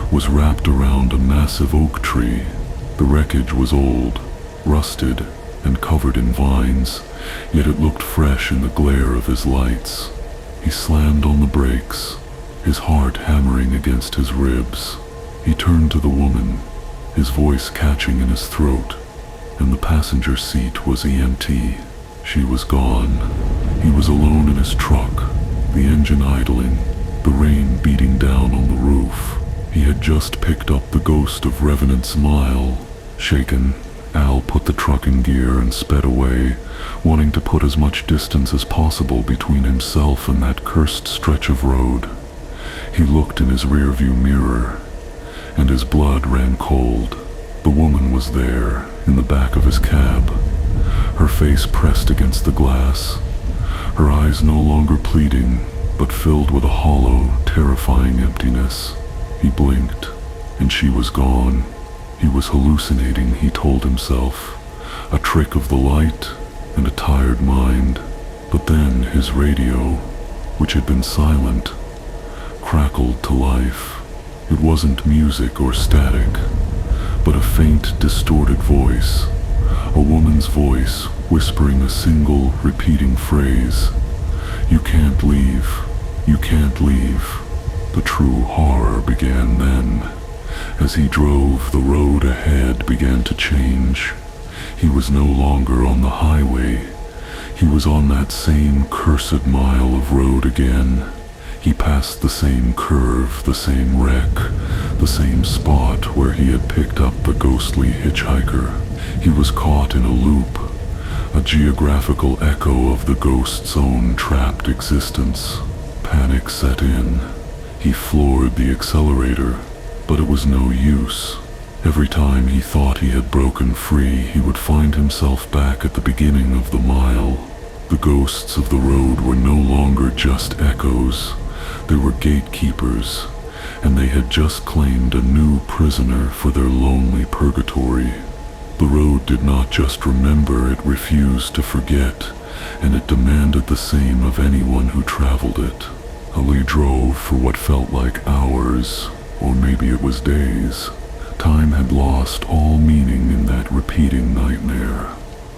was wrapped around a massive oak tree. The wreckage was old, rusted, and covered in vines, yet it looked fresh in the glare of his lights. He slammed on the brakes, his heart hammering against his ribs. He turned to the woman, his voice catching in his throat, and the passenger seat was empty. She was gone. He was alone in his truck, the engine idling, the rain beating down on the roof. He had just picked up the ghost of Revenant Smile. Shaken, Al put the truck in gear and sped away, wanting to put as much distance as possible between himself and that cursed stretch of road. He looked in his rearview mirror, and his blood ran cold. The woman was there, in the back of his cab, her face pressed against the glass, her eyes no longer pleading, but filled with a hollow, terrifying emptiness. He blinked, and she was gone. He was hallucinating, he told himself. A trick of the light and a tired mind. But then his radio, which had been silent, crackled to life. It wasn't music or static, but a faint, distorted voice. A woman's voice whispering a single, repeating phrase. "You can't leave. You can't leave." The true horror began then. As he drove, the road ahead began to change. He was no longer on the highway. He was on that same cursed mile of road again. He passed the same curve, the same wreck, the same spot where he had picked up the ghostly hitchhiker. He was caught in a loop, a geographical echo of the ghost's own trapped existence. Panic set in. He floored the accelerator, but it was no use. Every time he thought he had broken free, he would find himself back at the beginning of the mile. The ghosts of the road were no longer just echoes. They were gatekeepers, and they had just claimed a new prisoner for their lonely purgatory. The road did not just remember, it refused to forget, and it demanded the same of anyone who traveled it. Ali drove for what felt like hours, or maybe it was days. Time had lost all meaning in that repeating nightmare.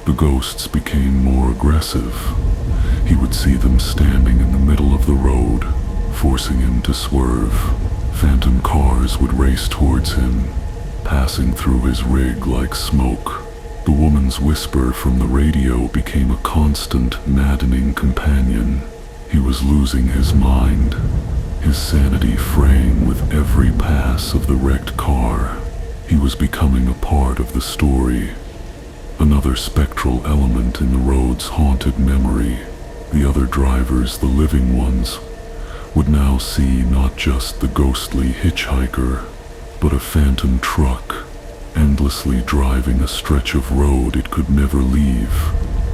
The ghosts became more aggressive. He would see them standing in the middle of the road, forcing him to swerve. Phantom cars would race towards him, passing through his rig like smoke. The woman's whisper from the radio became a constant, maddening companion. He was losing his mind, his sanity fraying with every pass of the wrecked car. He was becoming a part of the story, another spectral element in the road's haunted memory. The other drivers, the living ones, would now see not just the ghostly hitchhiker, but a phantom truck, endlessly driving a stretch of road it could never leave.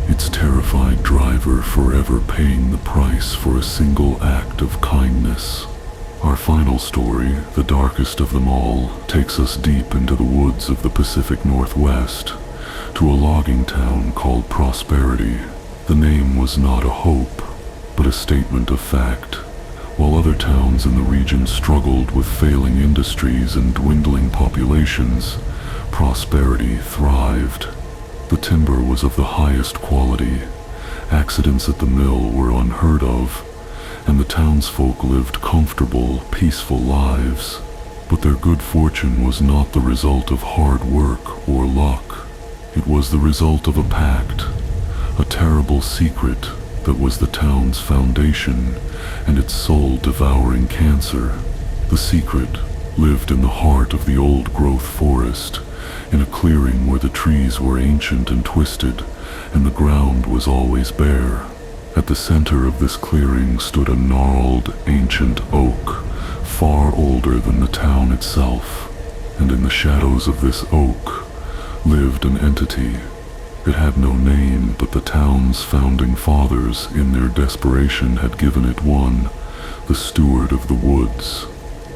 Its terrified driver forever paying the price for a single act of kindness. Our final story, the darkest of them all, takes us deep into the woods of the Pacific Northwest, to a logging town called Prosperity. The name was not a hope, but a statement of fact. While other towns in the region struggled with failing industries and dwindling populations, Prosperity thrived. The timber was of the highest quality. Accidents at the mill were unheard of, and the townsfolk lived comfortable, peaceful lives. But their good fortune was not the result of hard work or luck. It was the result of a pact, a terrible secret that was the town's foundation and its soul-devouring cancer. The secret lived in the heart of the old-growth forest, in a clearing where the trees were ancient and twisted, and the ground was always bare. At the center of this clearing stood a gnarled, ancient oak, far older than the town itself, and in the shadows of this oak lived an entity. It had no name, but the town's founding fathers, in their desperation, had given it one, the Steward of the Woods.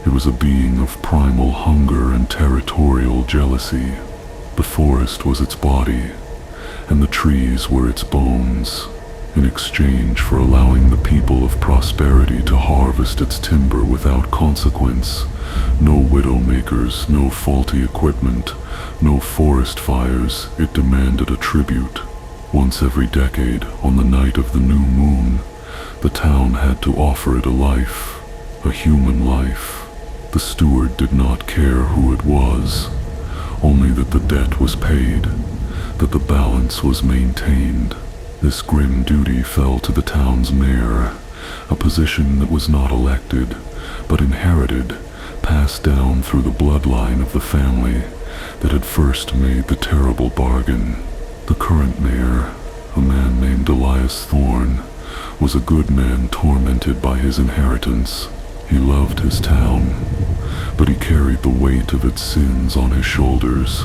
It was a being of primal hunger and territorial jealousy. The forest was its body, and the trees were its bones. In exchange for allowing the people of Prosperity to harvest its timber without consequence, no widowmakers, no faulty equipment, no forest fires, it demanded a tribute. Once every decade, on the night of the new moon, the town had to offer it a life, a human life. The steward did not care who it was, only that the debt was paid, that the balance was maintained. This grim duty fell to the town's mayor, a position that was not elected, but inherited, passed down through the bloodline of the family that had first made the terrible bargain. The current mayor, a man named Elias Thorne, was a good man tormented by his inheritance. He loved his town, but he carried the weight of its sins on his shoulders.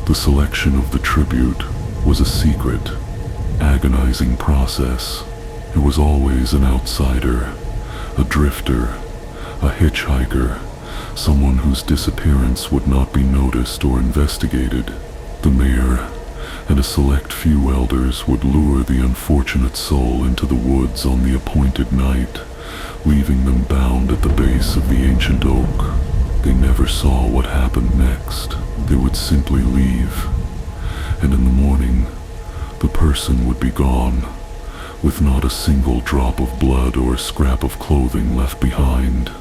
The selection of the tribute was a secret, agonizing process. It was always an outsider, a drifter, a hitchhiker, someone whose disappearance would not be noticed or investigated. The mayor and a select few elders would lure the unfortunate soul into the woods on the appointed night, leaving them bound at the base of the ancient oak. They never saw what happened next. They would simply leave, and in the morning, the person would be gone, with not a single drop of blood or a scrap of clothing left behind.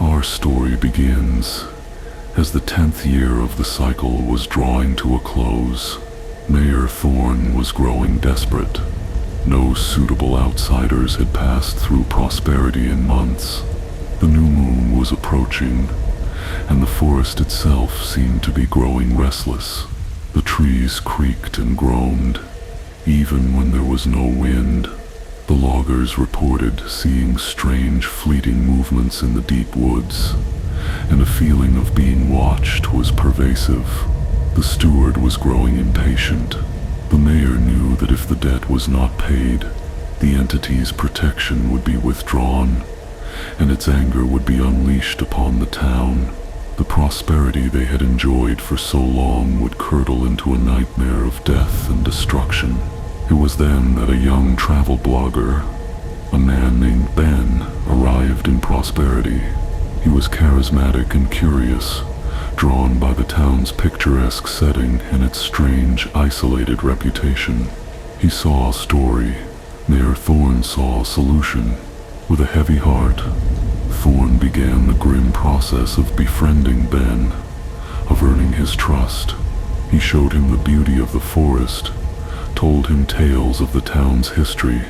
Our story begins as the 10th year of the cycle was drawing to a close. Mayor Thorne was growing desperate. No suitable outsiders had passed through prosperity in months. The new moon was approaching, and the forest itself seemed to be growing restless. The trees creaked and groaned, even when there was no wind. The loggers reported seeing strange, fleeting movements in the deep woods, and a feeling of being watched was pervasive. The steward was growing impatient. The mayor knew that if the debt was not paid, the entity's protection would be withdrawn, and its anger would be unleashed upon the town. The prosperity they had enjoyed for so long would curdle into a nightmare of death and destruction. It was then that a young travel blogger, a man named Ben, arrived in prosperity. He was charismatic and curious, drawn by the town's picturesque setting and its strange, isolated reputation. He saw a story. Mayor Thorne saw a solution. With a heavy heart, Thorne began the grim process of befriending Ben, of earning his trust. He showed him the beauty of the forest, told him tales of the town's history,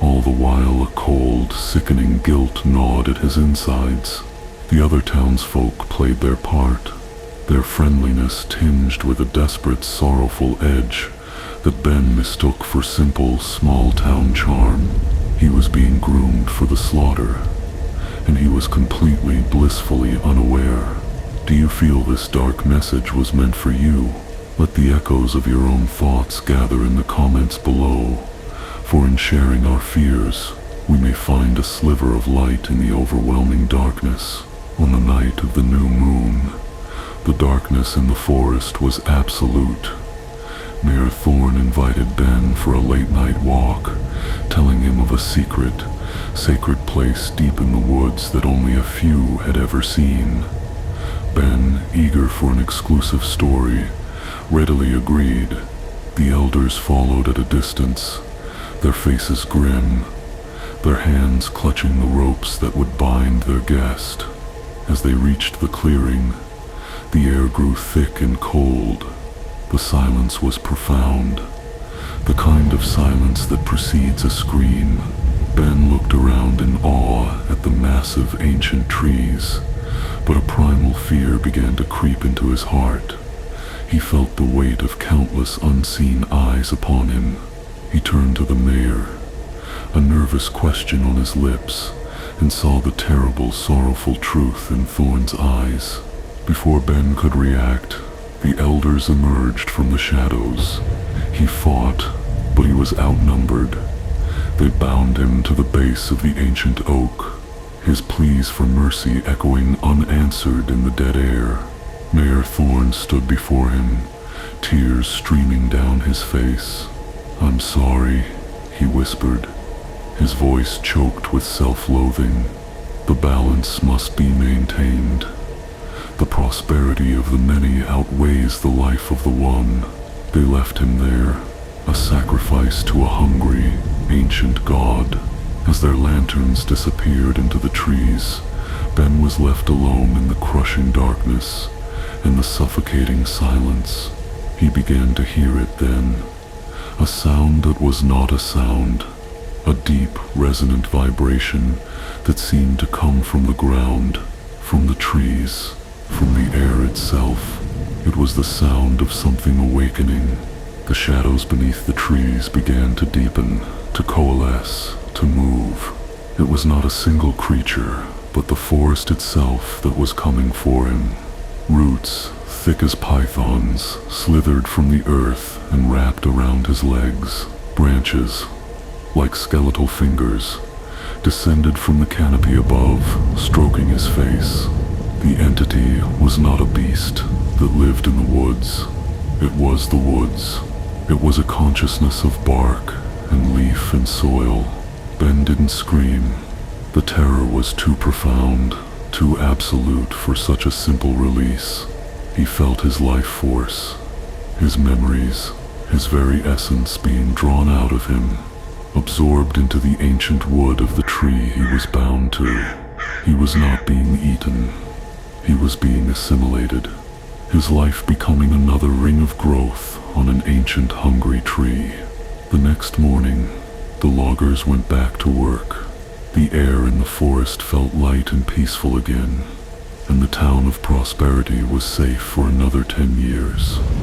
all the while a cold, sickening guilt gnawed at his insides. The other townsfolk played their part, their friendliness tinged with a desperate, sorrowful edge that Ben mistook for simple, small-town charm. He was being groomed for the slaughter, and he was completely, blissfully unaware. Do you feel this dark message was meant for you? Let the echoes of your own thoughts gather in the comments below, for in sharing our fears, we may find a sliver of light in the overwhelming darkness. On the night of the new moon, the darkness in the forest was absolute. Mayor Thorne invited Ben for a late-night walk, telling him of a secret, sacred place deep in the woods that only a few had ever seen. Ben, eager for an exclusive story, readily agreed. The elders followed at a distance, their faces grim, their hands clutching the ropes that would bind their guest. As they reached the clearing, the air grew thick and cold. The silence was profound, the kind of silence that precedes a scream. Ben looked around in awe at the massive ancient trees, but a primal fear began to creep into his heart. He felt the weight of countless unseen eyes upon him. He turned to the mayor, a nervous question on his lips, and saw the terrible, sorrowful truth in Thorne's eyes. Before Ben could react, the elders emerged from the shadows. He fought, but he was outnumbered. They bound him to the base of the ancient oak, his pleas for mercy echoing unanswered in the dead air. Mayor Thorne stood before him, tears streaming down his face. "I'm sorry," he whispered, his voice choked with self-loathing. "The balance must be maintained. The prosperity of the many outweighs the life of the one." They left him there, a sacrifice to a hungry, ancient god. As their lanterns disappeared into the trees, Ben was left alone in the crushing darkness and the suffocating silence. He began to hear it then, a sound that was not a sound, a deep, resonant vibration that seemed to come from the ground, from the trees, from the air itself. It was the sound of something awakening. The shadows beneath the trees began to deepen, to coalesce, to move. It was not a single creature, but the forest itself that was coming for him. Roots, thick as pythons, slithered from the earth and wrapped around his legs. Branches, like skeletal fingers, descended from the canopy above, stroking his face. The entity was not a beast that lived in the woods. It was the woods. It was a consciousness of bark and leaf and soil. Ben didn't scream. The terror was too profound, too absolute for such a simple release. He felt his life force, his memories, his very essence being drawn out of him, absorbed into the ancient wood of the tree he was bound to. He was not being eaten. He was being assimilated, his life becoming another ring of growth on an ancient hungry tree. The next morning, the loggers went back to work. The air in the forest felt light and peaceful again, and the town of Prosperity was safe for another 10 years.